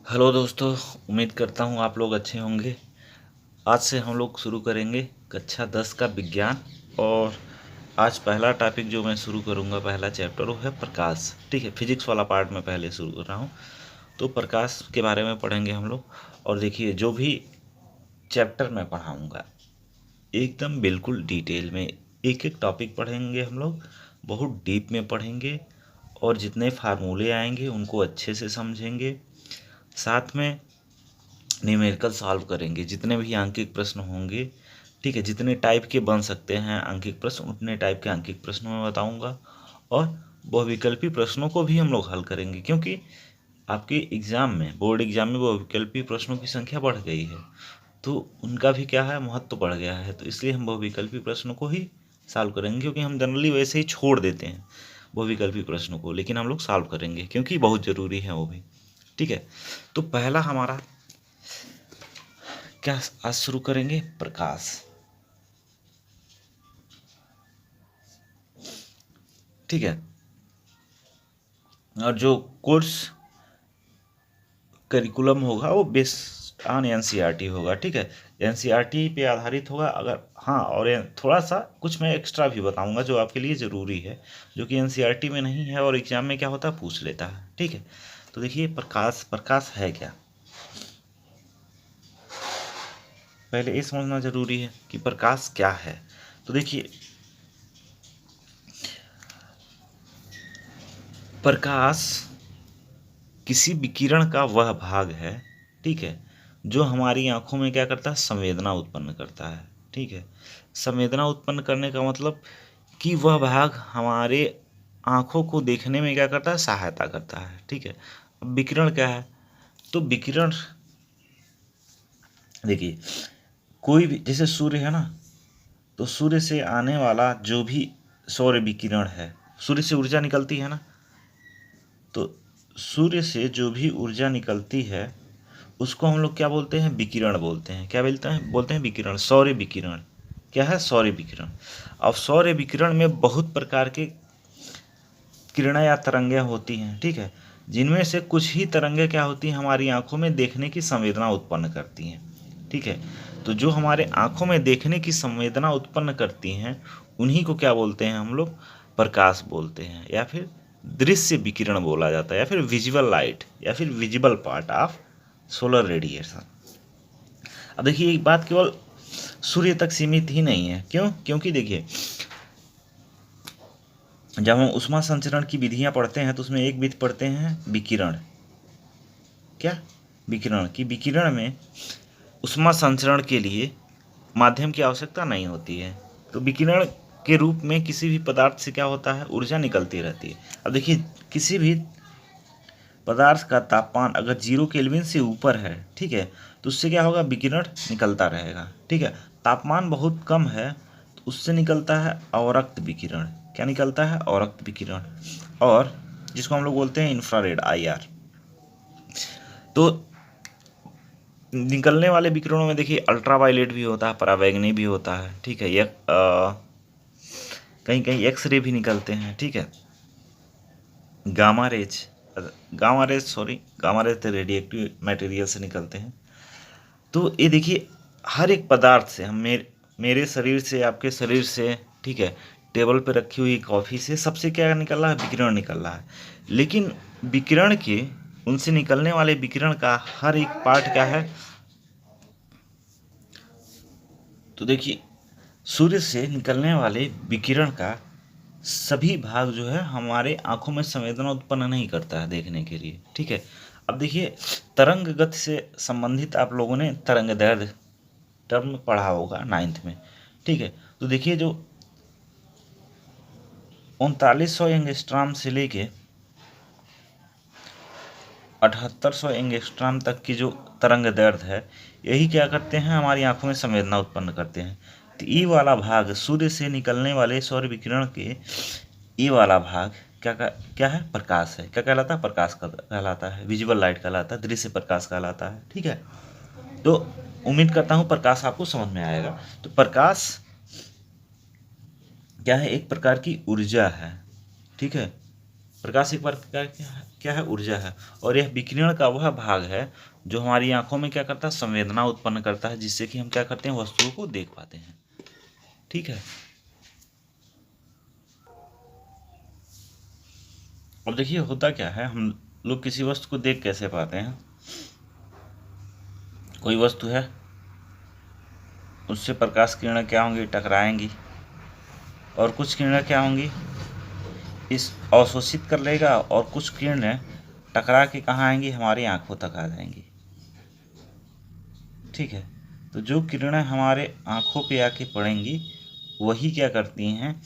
Hello दोस्तों, उम्मीद करता हूँ आप लोग अच्छे होंगे। आज से हम लोग शुरू करेंगे कक्षा 10 का विज्ञान। और आज पहला टॉपिक जो मैं शुरू करूँगा, पहला चैप्टर, वो है प्रकाश। ठीक है, फिजिक्स वाला पार्ट मैं पहले शुरू कर रहा हूँ। तो प्रकाश के बारे में पढ़ेंगे हम लोग। और देखिए, जो भी चैप्टर मैं पढ़ाऊँगा एकदम बिल्कुल डिटेल में एक एक टॉपिक पढ़ेंगे हम लोग, बहुत डीप में पढ़ेंगे। और जितने फार्मूले आएंगे उनको अच्छे से समझेंगे। साथ में न्यूमेरिकल सॉल्व करेंगे, जितने भी आंकिक प्रश्न होंगे। ठीक है, जितने टाइप के बन सकते हैं आंकिक प्रश्न, उतने टाइप के आंकिक प्रश्न मैं बताऊंगा। और बहुविकल्पी प्रश्नों को भी हम लोग हल करेंगे, क्योंकि आपके एग्जाम में, बोर्ड एग्जाम में बहुविकल्पी प्रश्नों की संख्या बढ़ गई है। तो उनका भी क्या है, महत्व बढ़ गया है। तो इसलिए हम बहुविकल्पी प्रश्नों को ही सॉल्व करेंगे, क्योंकि हम जनरली वैसे ही छोड़ देते हैं बहुविकल्पी प्रश्नों को, लेकिन हम लोग सॉल्व करेंगे क्योंकि बहुत ज़रूरी है वो भी। ठीक है, तो पहला हमारा क्या आज शुरू करेंगे, प्रकाश। ठीक है, और जो कोर्स करिकुलम होगा वो बेस्ड ऑन एनसीईआरटी होगा। ठीक है, एनसीईआरटी पे आधारित होगा। अगर हाँ, और थोड़ा सा कुछ मैं एक्स्ट्रा भी बताऊंगा जो आपके लिए ज़रूरी है, जो कि एनसीईआरटी में नहीं है और एग्जाम में क्या होता है, पूछ लेता है। ठीक है, तो देखिए, प्रकाश प्रकाश है क्या, पहले ये समझना ज़रूरी है कि प्रकाश क्या है। तो देखिए, प्रकाश किसी विकिरण का वह भाग है, ठीक है, जो हमारी आंखों में क्या करता है, संवेदना उत्पन्न करता है। ठीक है, संवेदना उत्पन्न करने का मतलब कि वह भाग हमारे आंखों को देखने में क्या करता है, सहायता करता है। ठीक है, अब विकिरण क्या है, तो विकिरण देखिए, कोई भी, जैसे सूर्य है ना, तो सूर्य से आने वाला जो भी सौर विकिरण है, सूर्य से ऊर्जा निकलती है ना, तो सूर्य से जो भी ऊर्जा निकलती है उसको हम लोग क्या बोलते हैं, विकिरण बोलते हैं। क्या बोलते हैं विकिरण, सौर विकिरण। क्या है, सौर विकिरण। अब सौर विकिरण में बहुत प्रकार के किरणें या तरंगें होती हैं। ठीक है, जिनमें से कुछ ही तरंगें क्या होती हैं, हमारी आंखों में देखने की संवेदना उत्पन्न करती हैं। ठीक है, तो जो हमारे आंखों में देखने की संवेदना उत्पन्न करती हैं, उन्हीं को क्या बोलते हैं हम लोग, प्रकाश बोलते हैं, या फिर दृश्य विकिरण बोला जाता है, या फिर विजुअल लाइट, या फिर visible part of solar radiation. अब देखिए, एक बात केवल सूर्य तक सीमित ही नहीं है। क्यों, क्योंकि देखिए, जब हम उष्मा संचरण की विधियां पढ़ते हैं तो उसमें एक विधि पढ़ते हैं विकिरण। क्या, विकिरण की, विकिरण में उष्मा संचरण के लिए माध्यम की आवश्यकता नहीं होती है। तो विकिरण के रूप में किसी भी पदार्थ से क्या होता है, ऊर्जा निकलती रहती है। अब देखिए, किसी भी पदार्थ का तापमान अगर 0 केल्विन से ऊपर है, ठीक है, तो उससे क्या होगा, विकिरण निकलता रहेगा। ठीक है, तापमान बहुत कम है तो उससे निकलता है अवरक्त विकिरण। क्या निकलता है, अवरक्त विकिरण, और जिसको हम लोग बोलते हैं इंफ्रारेड, IR। तो निकलने वाले विकिरणों में देखिए, अल्ट्रावायलेट भी होता है, परावैंगनी भी होता है। ठीक है, कहीं कहीं एक्सरे भी निकलते हैं। ठीक है, गामा रेज, गामा रेज तो रेडिएक्टिव मटेरियल से निकलते हैं। तो ये देखिए, हर एक पदार्थ से, हम मेरे शरीर से, आपके शरीर से, ठीक है, टेबल पे रखी हुई कॉफ़ी से, सबसे क्या निकल रहा है, विकिरण निकल रहा है। लेकिन विकिरण के, उनसे निकलने वाले विकिरण का हर एक पार्ट क्या है, तो देखिए, सूर्य से निकलने वाले विकिरण का सभी भाग जो है हमारे आंखों में संवेदना उत्पन्न नहीं करता है देखने के लिए। ठीक है, अब देखिए, तरंग गति से संबंधित आप लोगों ने तरंग दैर्ध्य टर्म पढ़ा होगा 9th में। ठीक है, तो देखिए, जो 3900 एंगस्ट्राम से लेके 7800 एंगस्ट्राम तक की जो तरंग दैर्ध्य है, यही क्या करते हैं, हमारी आंखों में संवेदना उत्पन्न करते हैं। तो ये वाला भाग, सूर्य से निकलने वाले सौर विकिरण के ये वाला भाग क्या है, प्रकाश है। क्या कहलाता है, प्रकाश कहलाता है, विजुअल लाइट कहलाता है, दृश्य प्रकाश कहलाता है। ठीक है, तो उम्मीद करता हूँ प्रकाश आपको समझ में आएगा। तो प्रकाश क्या है, एक प्रकार की ऊर्जा है। ठीक है, प्रकाश एक प्रकार क्या है, ऊर्जा है, और यह विकिरण का वह भाग है जो हमारी आंखों में क्या करता है, संवेदना उत्पन्न करता है, जिससे कि हम क्या करते हैं, वस्तुओं को देख पाते हैं। ठीक है। अब देखिए होता क्या है, हम लोग किसी वस्तु को देख कैसे पाते हैं। कोई वस्तु है, उससे प्रकाश किरणें क्या होंगी, टकराएंगी, और कुछ किरणें क्या होंगी, इस अवशोषित कर लेगा, और कुछ किरणें टकरा के कहाँ आएंगी, हमारी आंखों तक आ जाएंगी। ठीक है। तो जो किरणें हमारे आंखों पे आके पड़ेंगी वही क्या करती हैं,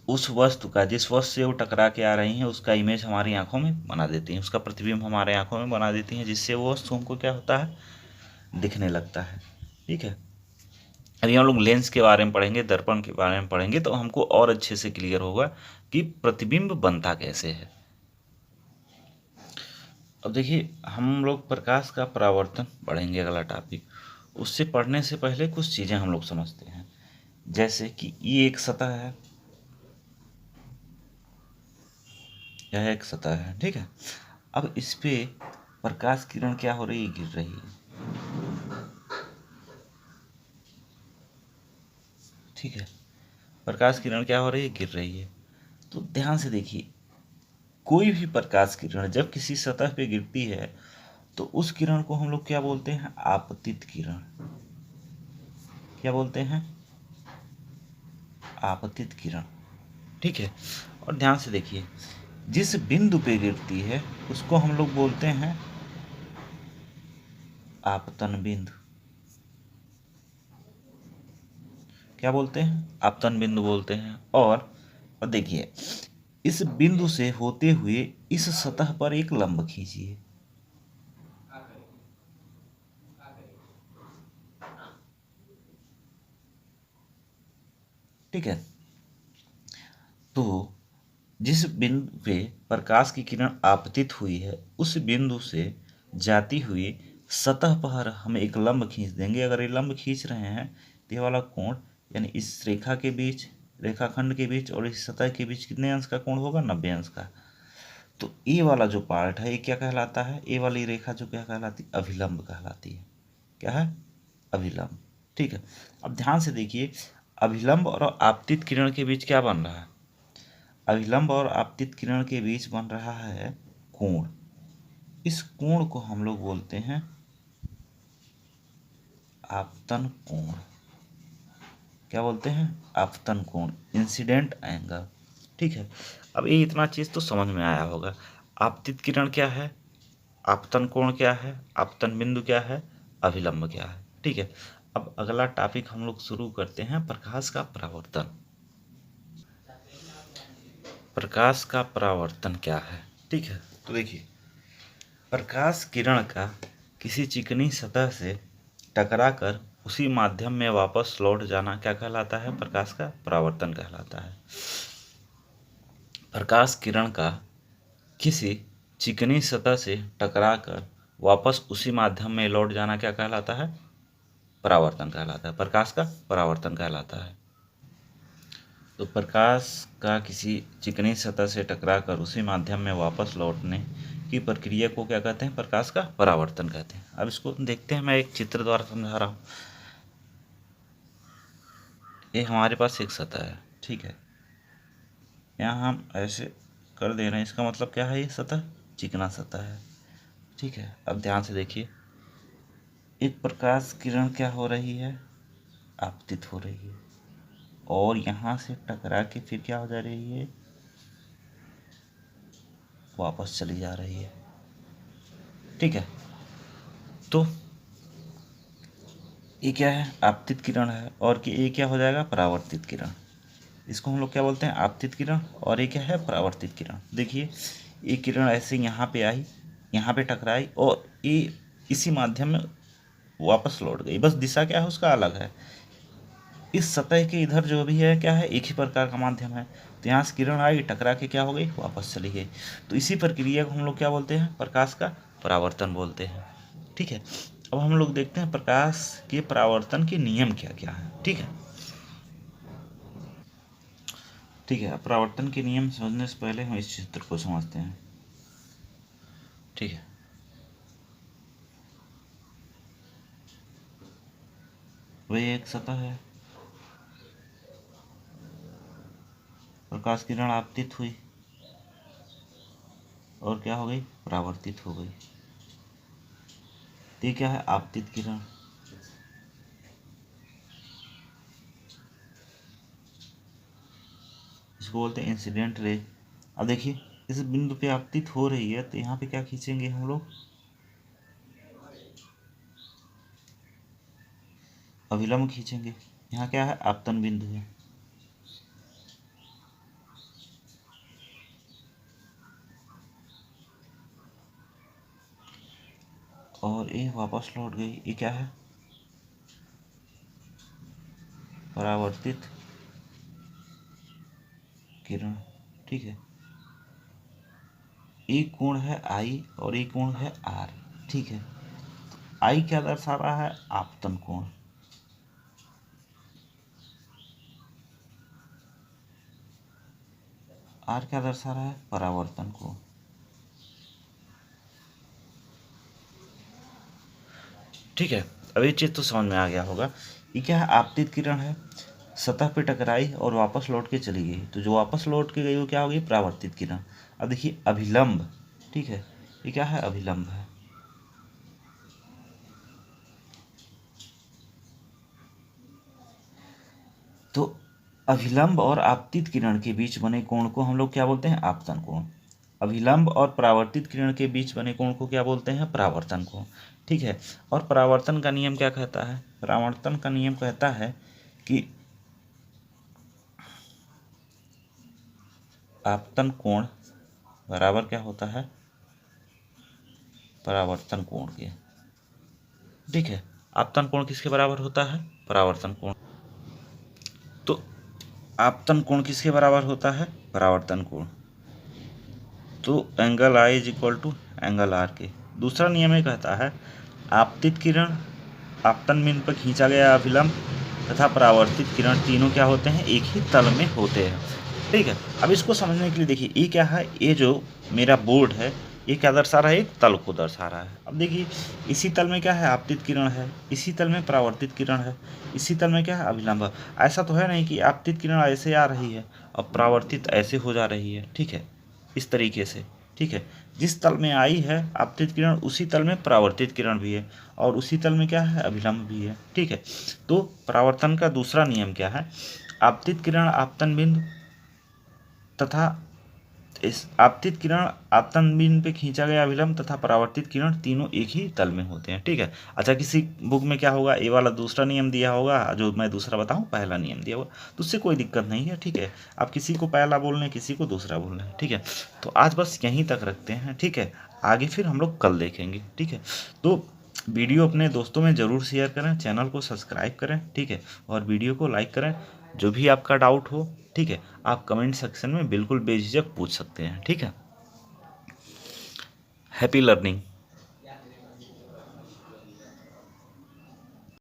उस वस्तु का, जिस वस्तु से वो टकरा के आ रही हैं, उसका इमेज हमारी आंखों में बना देती हैं, उसका प्रतिबिंब हमारे आंखों में बना देती हैं, जिससे वो वस्तु हमको क्या होता है, दिखने लगता है। ठीक है। अभी हम लोग लेंस के बारे में पढ़ेंगे, दर्पण के बारे में पढ़ेंगे, तो हमको और अच्छे से क्लियर होगा कि प्रतिबिंब बनता कैसे है। अब देखिए हम लोग प्रकाश का परावर्तन पढ़ेंगे, अगला टॉपिक। उससे पढ़ने से पहले कुछ चीज़ें हम लोग समझते हैं, जैसे कि ये एक सतह है, यह एक सतह है। ठीक है। अब इस पे प्रकाश किरण क्या हो रही है, गिर रही है। ठीक है। प्रकाश किरण क्या हो रही है, गिर रही है। तो ध्यान से देखिए, कोई भी प्रकाश किरण जब किसी सतह पे गिरती है तो उस किरण को हम लोग क्या बोलते हैं, आपतित किरण। क्या बोलते हैं, आपतित किरण। ठीक है। और ध्यान से देखिए, जिस बिंदु पे गिरती है उसको हम लोग बोलते हैं आपतन बिंदु। क्या बोलते हैं, आपतन बिंदु बोलते हैं। और देखिए, इस बिंदु से होते हुए इस सतह पर एक लंब खींचिए। ठीक है। तो जिस बिंदु पे प्रकाश की किरण आपतित हुई है उस बिंदु से जाती हुई सतह पर हम एक लंब खींच देंगे। अगर ये लंब खींच रहे हैं तो ये वाला कोण, यानी इस रेखा के बीच, रेखाखंड के बीच और इस सतह के बीच कितने अंश का कोण होगा, 90 अंश का। तो ए वाला जो पार्ट है ये क्या कहलाता है, ए वाली रेखा जो क्या कहलाती है, अभिलंब कहलाती है। क्या है, अभिलंब। ठीक है। अब ध्यान से देखिए, अभिलंब और आपतित किरण के बीच क्या बन रहा है, अभिलंब और आपतित किरण के बीच बन रहा है कोण। इस कोण को हम लोग बोलते हैं आपतन कोण। क्या बोलते हैं, आपतन कोण, इंसिडेंट एंगल। ठीक है। अब ये इतना चीज़ तो समझ में आया होगा। आपतित किरण क्या है, आपतन कोण क्या है, आपतन बिंदु क्या है, अभिलंब क्या है। ठीक है। अब अगला टॉपिक हम लोग शुरू करते हैं, प्रकाश का परावर्तन। प्रकाश का परावर्तन क्या है। ठीक है। तो देखिए, प्रकाश किरण का किसी चिकनी सतह से टकराकर उसी माध्यम में वापस लौट जाना क्या कहलाता है, प्रकाश का परावर्तन कहलाता है। प्रकाश किरण का किसी चिकनी सतह से टकराकर वापस उसी माध्यम में लौट जाना क्या कहलाता है, परावर्तन कहलाता है, प्रकाश का परावर्तन कहलाता है। तो प्रकाश का किसी चिकनी सतह से टकराकर उसी माध्यम में वापस लौटने की प्रक्रिया को क्या कहते हैं, प्रकाश का परावर्तन कहते हैं। अब इसको देखते हैं, मैं एक चित्र द्वारा समझा रहा हूँ। ये हमारे पास एक सतह है। ठीक है। यहाँ हम ऐसे कर दे रहे हैं, इसका मतलब क्या है, ये सतह चिकना सतह है। ठीक है। अब ध्यान से देखिए, एक प्रकाश किरण क्या हो रही है, आपतित हो रही है, और यहाँ से टकरा के फिर क्या हो जा रही है, वापस चली जा रही है। ठीक है। तो ये क्या है, आपतित किरण है, और कि ये क्या हो जाएगा, परावर्तित किरण। इसको हम लोग क्या बोलते हैं, आपतित किरण, और ये क्या है, परावर्तित किरण। देखिए, ये किरण ऐसे यहाँ पे आई, यहाँ पे टकराई, और ये इसी माध्यम में वापस लौट गई, बस दिशा क्या है उसका अलग है। इस सतह के इधर जो भी है क्या है, एक ही प्रकार का माध्यम है। तो यहाँ से किरण आई, टकरा के क्या हो गई, वापस चली गई। तो इसी प्रक्रिया को हम लोग क्या बोलते हैं, प्रकाश का परावर्तन बोलते हैं। ठीक है। अब हम लोग देखते हैं प्रकाश के परावर्तन के नियम क्या क्या है। ठीक है। ठीक है, अपरावर्तन के नियम समझने से पहले हम इस चित्र को समझते हैं। ठीक है, वही एक सतह है, प्रकाश किरण आपतित हुई और क्या हो गई, परावर्तित हो गई। ये क्या है, आपतित किरण। इसको बोलते हैं इंसिडेंट रे। अब देखिए इस बिंदु पे आपतित हो रही है तो यहाँ पे क्या खींचेंगे हम लोग, अभिलंब खींचेंगे। यहाँ क्या है, आपतन बिंदु है। और ये वापस लौट गई, ये क्या है, परावर्तित किरण। ठीक है, एक कोण है आई और एक कोण है आर। ठीक है, आई क्या दर्शा रहा है, आपतन कोण। आर क्या दर्शा रहा है, परावर्तन कोण। ठीक है, अब ये चीज तो समझ में आ गया होगा। ये क्या है, आपतित किरण है, सतह पे टकराई और वापस लौट के चली गई। तो जो वापस लौट के गई वो क्या हो गई, परावर्तित किरण। अब देखिए अभिलंब, ठीक है, ये क्या है, अभिलंब है। तो अभिलंब और आपतित किरण के बीच बने कोण को हम लोग क्या बोलते हैं, आपतन कोण। अभिलंब और परावर्तित किरण के बीच बने कोण को क्या बोलते हैं, परावर्तन कोण। ठीक है, और परावर्तन का नियम क्या कहता है, परावर्तन का नियम कहता है कि आपतन कोण बराबर क्या होता है, परावर्तन कोण के। ठीक है, आपतन कोण किसके बराबर होता है, परावर्तन कोण। तो आपतन कोण किसके बराबर होता है, परावर्तन कोण। तो angle i is equal to angle r के। दूसरा नियम ये कहता है आपतित किरण, आपतन बिंदु पर खींचा गया अभिलंब तथा परावर्तित किरण तीनों क्या होते हैं, एक ही तल में होते हैं। ठीक है, अब इसको समझने के लिए देखिए ये क्या है, ये जो मेरा बोर्ड है ये क्या दर्शा रहा है, एक तल को दर्शा रहा है। अब देखिए इसी तल में क्या है, आपतित किरण है, इसी तल में परावर्तित किरण है, इसी तल में क्या है, अभिलंब है। ऐसा तो है नहीं कि आपतित किरण ऐसे आ रही है और परावर्तित ऐसे हो जा रही है। ठीक है, इस तरीके से। ठीक है, जिस तल में आई है आपतित किरण उसी तल में परावर्तित किरण भी है और उसी तल में क्या है, अभिलंब भी है। ठीक है, तो परावर्तन का दूसरा नियम क्या है, आपतित किरण आपतन बिंदु तथा इस आपतित किरण आपतन बिंदु पे खींचा गया अभिलंब तथा परावर्तित किरण तीनों एक ही तल में होते हैं। ठीक है, अच्छा किसी बुक में क्या होगा, ये वाला दूसरा नियम दिया होगा, जो मैं दूसरा बताऊं पहला नियम दिया होगा, तो उससे कोई दिक्कत नहीं है। ठीक है, आप किसी को पहला बोल रहे हैं, किसी को दूसरा बोल रहे हैं। ठीक है, तो आज बस यहीं तक रखते हैं। ठीक है, आगे फिर हम लोग कल देखेंगे। ठीक है, तो वीडियो अपने दोस्तों में ज़रूर शेयर करें, चैनल को सब्सक्राइब करें। ठीक है, और वीडियो को लाइक करें। जो भी आपका डाउट हो, ठीक है, आप कमेंट सेक्शन में बिल्कुल बेझिझक पूछ सकते हैं। ठीक है, हैप्पी लर्निंग।